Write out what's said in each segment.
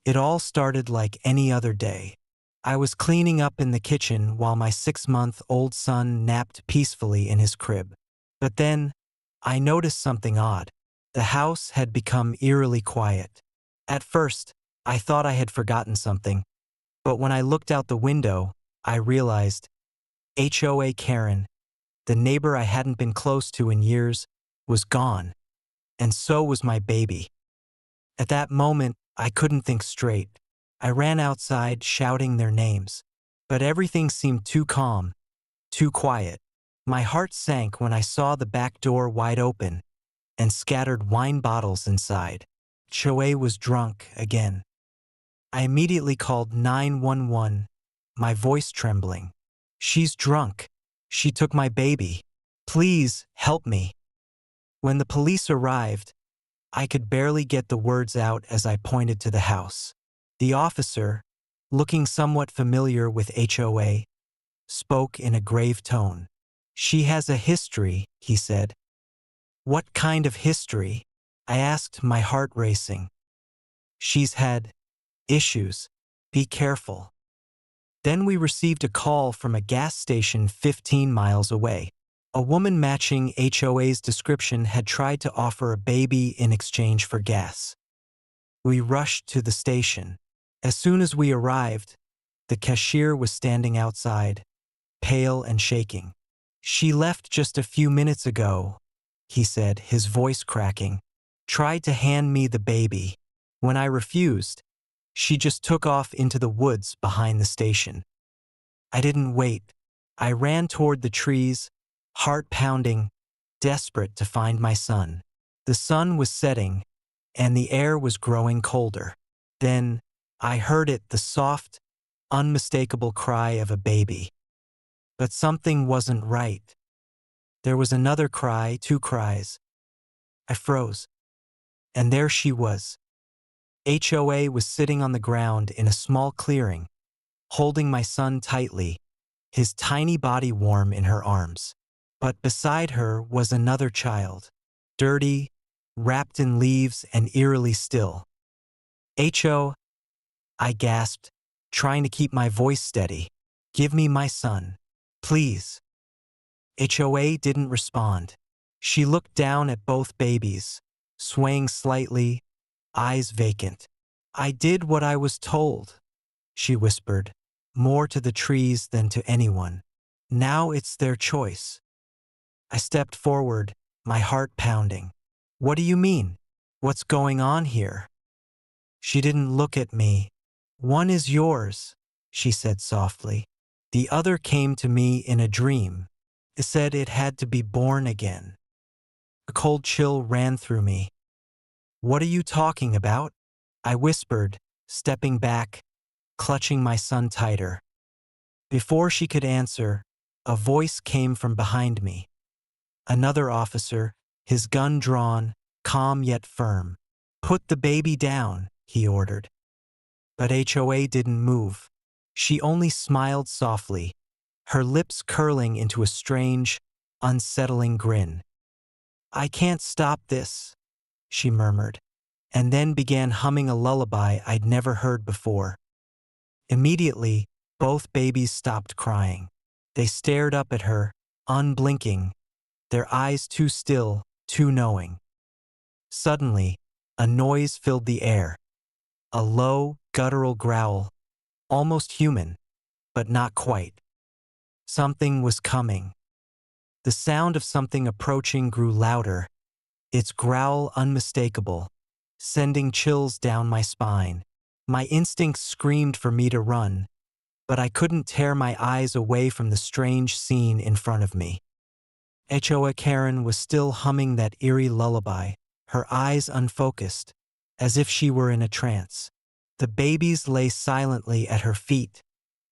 It all started like any other day. I was cleaning up in the kitchen while my 6-month-old son napped peacefully in his crib. But then, I noticed something odd. The house had become eerily quiet. At first, I thought I had forgotten something, but when I looked out the window, I realized HOA Karen, the neighbor I hadn't been close to in years, was gone, and so was my baby. At that moment, I couldn't think straight. I ran outside shouting their names, but everything seemed too calm, too quiet. My heart sank when I saw the back door wide open and scattered wine bottles inside. HOA was drunk again. I immediately called 911, my voice trembling. "She's drunk. She took my baby. Please help me." When the police arrived, I could barely get the words out as I pointed to the house. The officer, looking somewhat familiar with HOA, spoke in a grave tone. "She has a history," he said. "What kind of history?" I asked, my heart racing. "She's had issues. Be careful." Then we received a call from a gas station 15 miles away. A woman matching HOA's description had tried to offer a baby in exchange for gas. We rushed to the station. As soon as we arrived, the cashier was standing outside, pale and shaking. "She left just a few minutes ago," he said, his voice cracking. "Tried to hand me the baby. When I refused, she just took off into the woods behind the station." I didn't wait. I ran toward the trees, heart pounding, desperate to find my son. The sun was setting, and the air was growing colder. Then, I heard it, the soft, unmistakable cry of a baby. But something wasn't right. There was another cry, 2 cries. I froze. And there she was. HOA was sitting on the ground in a small clearing, holding my son tightly, his tiny body warm in her arms. But beside her was another child, dirty, wrapped in leaves and eerily still. "HO," I gasped, trying to keep my voice steady. "Give me my son, please." HOA didn't respond. She looked down at both babies, swaying slightly, eyes vacant. "I did what I was told," she whispered, more to the trees than to anyone. "Now it's their choice." I stepped forward, my heart pounding. "What do you mean? What's going on here?" She didn't look at me. "One is yours," she said softly. "The other came to me in a dream. It said it had to be born again." A cold chill ran through me. "What are you talking about?" I whispered, stepping back, clutching my son tighter. Before she could answer, a voice came from behind me. Another officer, his gun drawn, calm yet firm. "Put the baby down," he ordered. But HOA didn't move. She only smiled softly, her lips curling into a strange, unsettling grin. "I can't stop this," she murmured, and then began humming a lullaby I'd never heard before. Immediately, both babies stopped crying. They stared up at her, unblinking, their eyes too still, too knowing. Suddenly, a noise filled the air. A low, guttural growl, almost human, but not quite. Something was coming. The sound of something approaching grew louder, its growl unmistakable, sending chills down my spine. My instincts screamed for me to run, but I couldn't tear my eyes away from the strange scene in front of me. HOA Karen was still humming that eerie lullaby, her eyes unfocused, as if she were in a trance. The babies lay silently at her feet,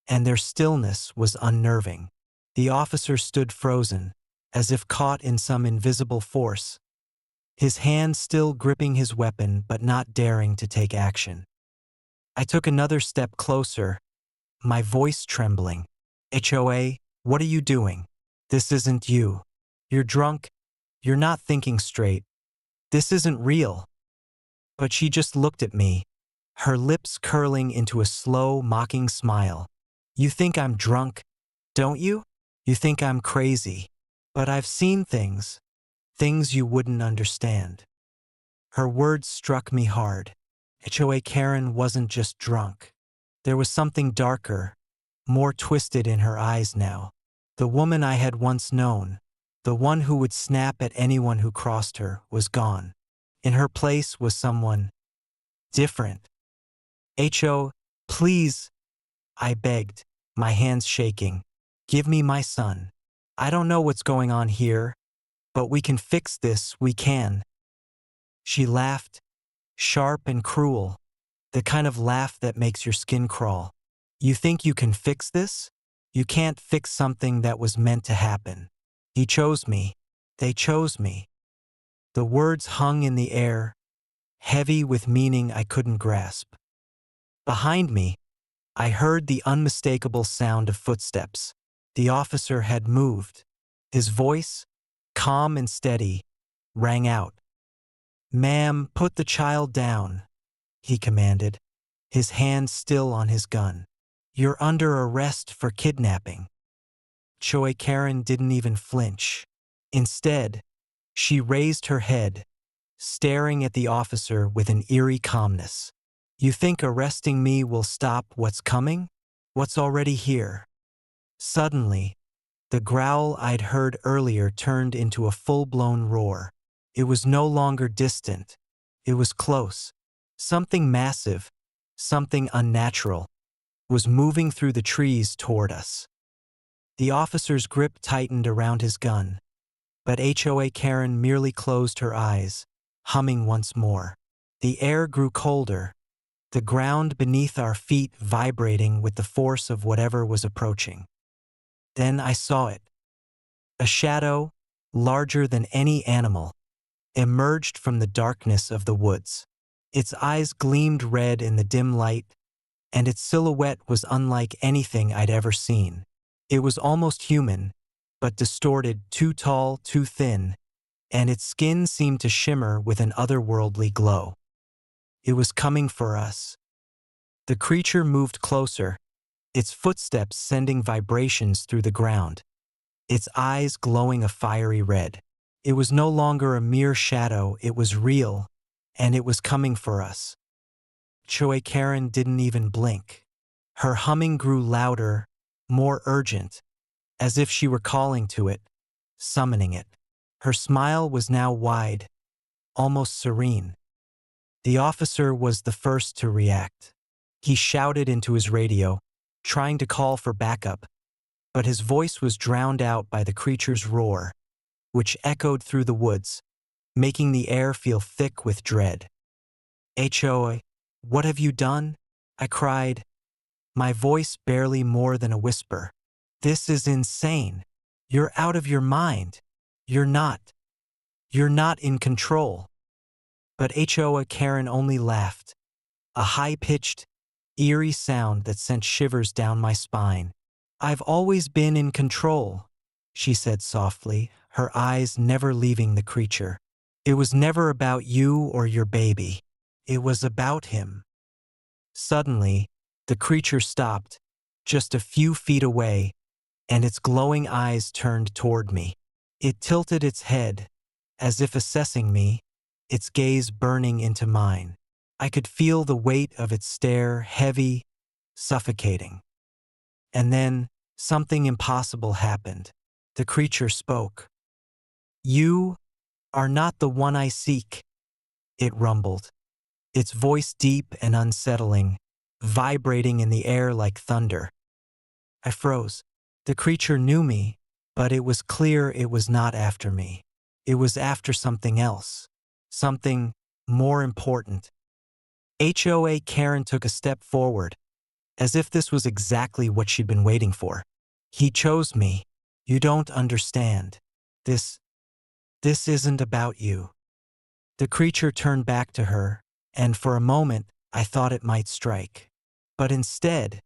and their stillness was unnerving. The officer stood frozen, as if caught in some invisible force, his hand still gripping his weapon but not daring to take action. I took another step closer, my voice trembling. "HOA, what are you doing? This isn't you. You're drunk. You're not thinking straight. This isn't real." But she just looked at me, her lips curling into a slow, mocking smile. You think I'm drunk, don't you? You think I'm crazy. But I've seen things you wouldn't understand. Her words struck me hard. HOA Karen wasn't just drunk. There was something darker, more twisted in her eyes now. The woman I had once known, the one who would snap at anyone who crossed her, was gone. In her place was someone different. "Ho, please," I begged, my hands shaking. "Give me my son. I don't know what's going on here, but we can fix this, we can." She laughed, sharp and cruel, the kind of laugh that makes your skin crawl. "You think you can fix this? You can't fix something that was meant to happen. He chose me. They chose me." The words hung in the air, heavy with meaning I couldn't grasp. Behind me, I heard the unmistakable sound of footsteps. The officer had moved. His voice, calm and steady, rang out. "Ma'am, put the child down," he commanded, his hand still on his gun. "You're under arrest for kidnapping." Choi Karen didn't even flinch. Instead, she raised her head, staring at the officer with an eerie calmness. "You think arresting me will stop what's coming? What's already here?" Suddenly, the growl I'd heard earlier turned into a full-blown roar. It was no longer distant. It was close. Something massive, something unnatural, was moving through the trees toward us. The officer's grip tightened around his gun, but HOA Karen merely closed her eyes, humming once more. The air grew colder, the ground beneath our feet vibrating with the force of whatever was approaching. Then I saw it. A shadow, larger than any animal, emerged from the darkness of the woods. Its eyes gleamed red in the dim light, and its silhouette was unlike anything I'd ever seen. It was almost human, but distorted, too tall, too thin, and its skin seemed to shimmer with an otherworldly glow. It was coming for us. The creature moved closer, its footsteps sending vibrations through the ground, its eyes glowing a fiery red. It was no longer a mere shadow, it was real, and it was coming for us. Choi Karen didn't even blink. Her humming grew louder, more urgent, as if she were calling to it, summoning it. Her smile was now wide, almost serene. The officer was the first to react. He shouted into his radio, trying to call for backup, but his voice was drowned out by the creature's roar, which echoed through the woods, making the air feel thick with dread. "HOA, what have you done?" I cried, my voice barely more than a whisper. "This is insane. You're out of your mind. You're not. You're not in control." But HOA Karen only laughed, a high-pitched, eerie sound that sent shivers down my spine. "I've always been in control," she said softly, her eyes never leaving the creature. "It was never about you or your baby. It was about him." Suddenly, the creature stopped, just a few feet away, and its glowing eyes turned toward me. It tilted its head, as if assessing me, its gaze burning into mine. I could feel the weight of its stare, heavy, suffocating. And then, something impossible happened. The creature spoke. "You are not the one I seek," it rumbled, its voice deep and unsettling, vibrating in the air like thunder. I froze. The creature knew me, but it was clear it was not after me. It was after something else, something more important. HOA Karen took a step forward, as if this was exactly what she'd been waiting for. "He chose me. You don't understand. This isn't about you." The creature turned back to her, and for a moment I thought it might strike. But instead,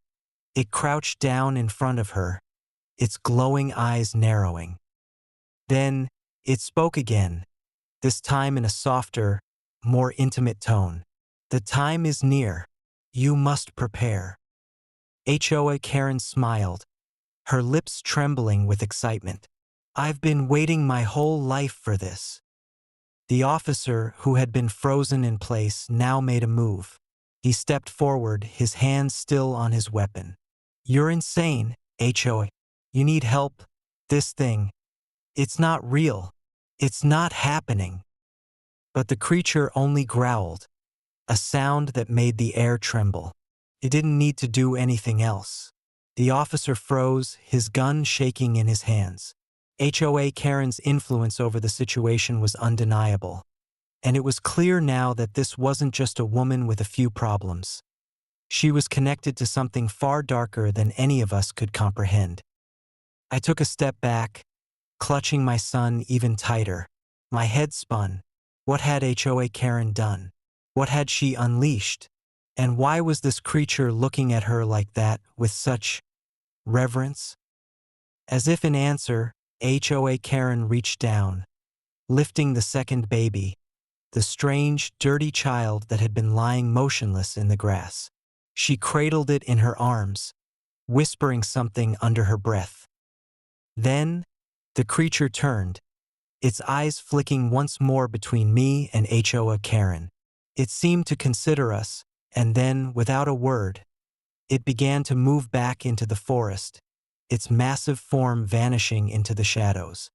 it crouched down in front of her, its glowing eyes narrowing. Then it spoke again, this time in a softer, more intimate tone. "The time is near. You must prepare. HOA Karen smiled, her lips trembling with excitement. I've been waiting my whole life for this. The officer, who had been frozen in place, now made a move. He stepped forward, his hand still on his weapon. You're insane, HOA. You need help. This thing. It's not real. It's not happening. But the creature only growled, a sound that made the air tremble. It didn't need to do anything else. The officer froze, his gun shaking in his hands. HOA Karen's influence over the situation was undeniable. And it was clear now that this wasn't just a woman with a few problems. She was connected to something far darker than any of us could comprehend. I took a step back, clutching my son even tighter. My head spun. What had HOA Karen done? What had she unleashed? And why was this creature looking at her like that, with such reverence? As if in answer, HOA Karen reached down, lifting the second baby, the strange, dirty child that had been lying motionless in the grass. She cradled it in her arms, whispering something under her breath. Then, the creature turned, its eyes flicking once more between me and HOA Karen. It seemed to consider us, and then, without a word, it began to move back into the forest, its massive form vanishing into the shadows.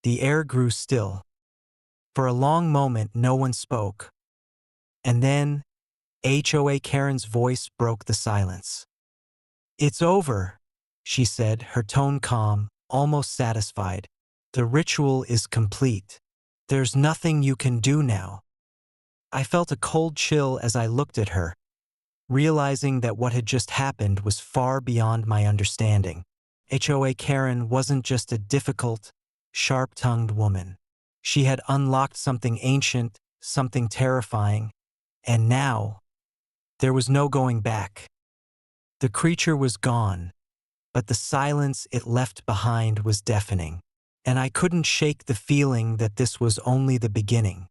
The air grew still. For a long moment, no one spoke. And then, HOA Karen's voice broke the silence. It's over, she said, her tone calm, almost satisfied. The ritual is complete. There's nothing you can do now. I felt a cold chill as I looked at her, realizing that what had just happened was far beyond my understanding. HOA Karen wasn't just a difficult, sharp-tongued woman. She had unlocked something ancient, something terrifying, and now, there was no going back. The creature was gone, but the silence it left behind was deafening, and I couldn't shake the feeling that this was only the beginning.